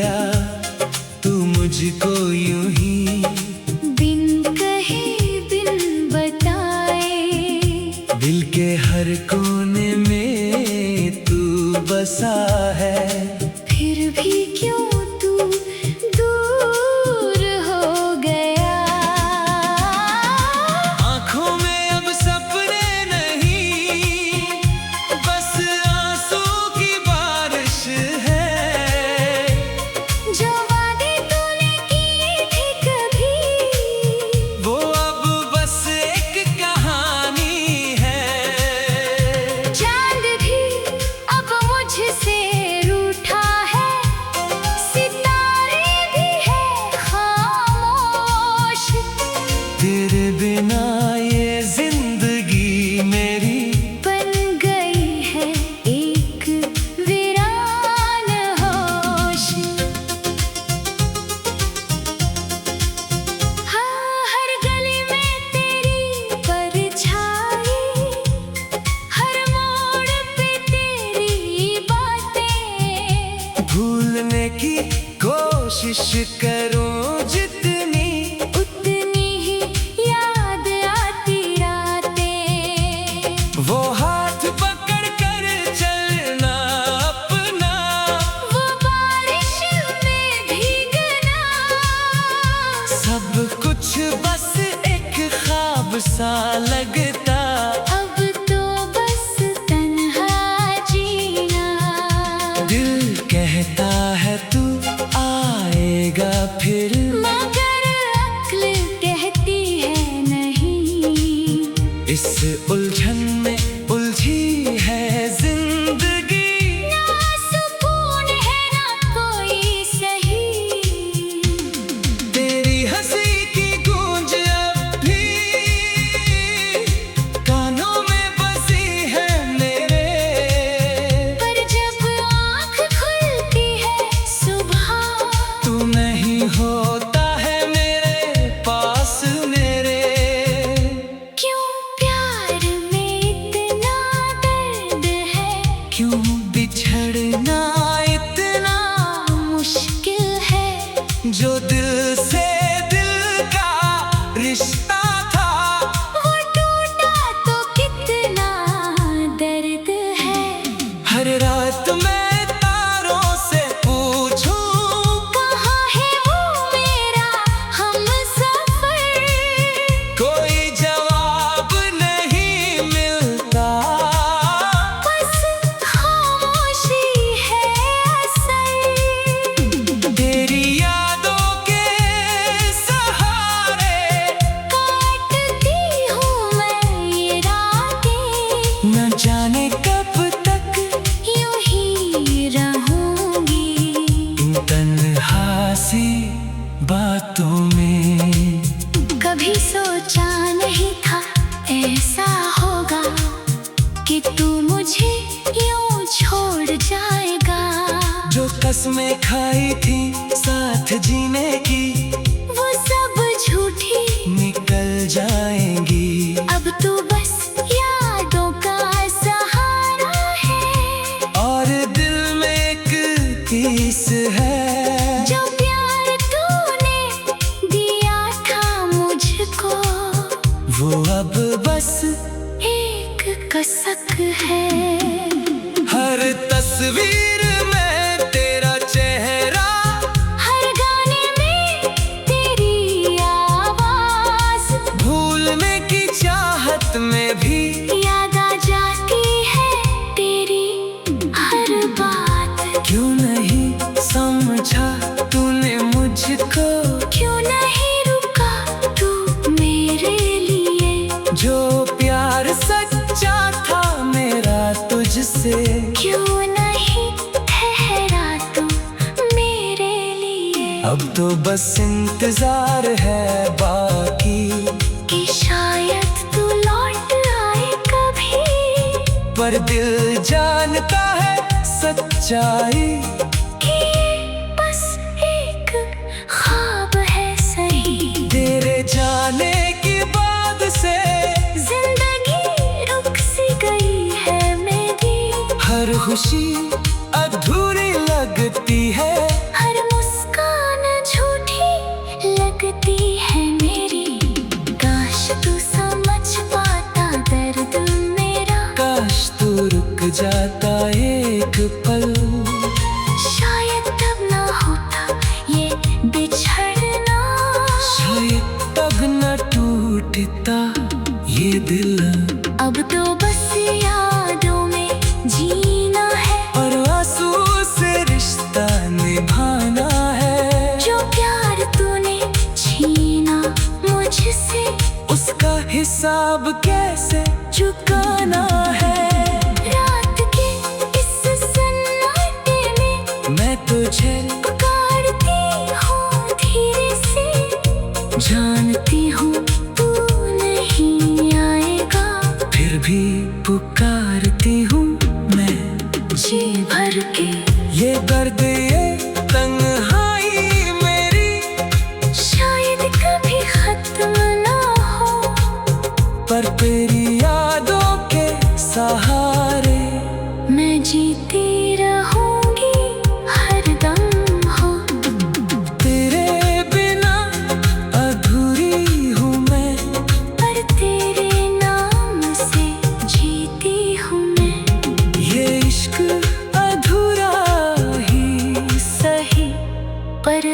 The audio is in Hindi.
गया तू मुझको यूं ही, बिन कहे बिन बताए। दिल के हर कोने में तू बसा है, फिर भी क्यों तू दूर हो गया। आँखों में अब सपने नहीं, बस आंसू की बारिश है। जो वादे तूने किए थे कभी, वो अब बस एक कहानी है। चांद भी अब मुझसे रूठा है, सितारे भी है खामोश। तेरे बिना ये जिंदगी मेरी बन गई है एक वीरान होश। हाँ, हर गली में तेरी परछाई, हर मोड़ पे तेरी बातें। भूलने की कोशिश करूं जितनी, उतनी ही याद आती रातें। वो हाथ पकड़ कर चलना अपना, वो बारिश में भीगना, सब कुछ बस एक ख्वाब सा लगता। अब तो बस तन्हा जीना। दिल कहता है तू आएगा फिर, मगर अक्ल कहती है नहीं। इस उलझन में उलझी है जिंदगी। ना सुकून है ना कोई सही। तेरी हंसी की गूंज अब भी कानों में बसी है मेरे, पर जब आँख खुलती है सुबह, तू नहीं होता है मेरे पास मेरे। क्यों प्यार में इतना दर्द है, क्यों बिछड़ना इतना मुश्किल है। जो दिल से दिल का रिश्ता था, वो टूटा तो कितना दर्द है। हर रात मैं तारों से पूछूं, कहाँ है वो मेरा हमसफर। कोई जवाब नहीं मिलता। बस खामोशी है असर। तेरी यादों के सहारे काटती हूँ मैं ये रातें, न जाने कब तक यूं ही रहूंगी। इन तन्हा सी बातों में। कभी सोचा नहीं था ऐसा होगा कि तू मुझे यूं छोड़ जाएगा। जो कसमें खाई थी साथ जीने की, वो सब झूठी निकल जाएंगी। अब तू बस यादों का सहारा है। और दिल में एक तीस है, जो प्यार तूने दिया था मुझको, वो अब बस एक कसक है। हर तस्वीर में तेरा चेहरा, हर गाने में तेरी आवाज, भूलने की चाहत में भी याद आ जाती है तेरी हर बात। क्यों नहीं समझा तूने मुझको, क्यों नहीं रुका तू मेरे लिए। जो प्यार सच्चा था मेरा तुझसे, क्यों नहीं ठहरा तू मेरे लिए। अब तो बस इंतजार है बाकी, कि शायद तू लौट आए कभी। पर दिल जानता है सच्चाई, कि ये बस एक ख्वाब है सही। तेरे जाने के बाद से जिंदगी रुक सी गई है मेरी। हर खुशी अधूरी लगती है, हर अब कैसे चुकाना है। रात के इस सन्नाटे में मैं तुझे पुकारती हूँ धीरे से, जानती हूँ तू नहीं आएगा, फिर भी पुकारती हूँ मैं जी भर के। ये दर्द ये तन्हाई मेरी शायद कभी खत्म ना हो, पर तेरी यादों के सहारे मैं जीती रहूंगी हरदम हो। तेरे बिना अधूरी हूँ मैं, पर तेरे नाम से जीती हूँ मैं। ये इश्क अधूरा ही सही पर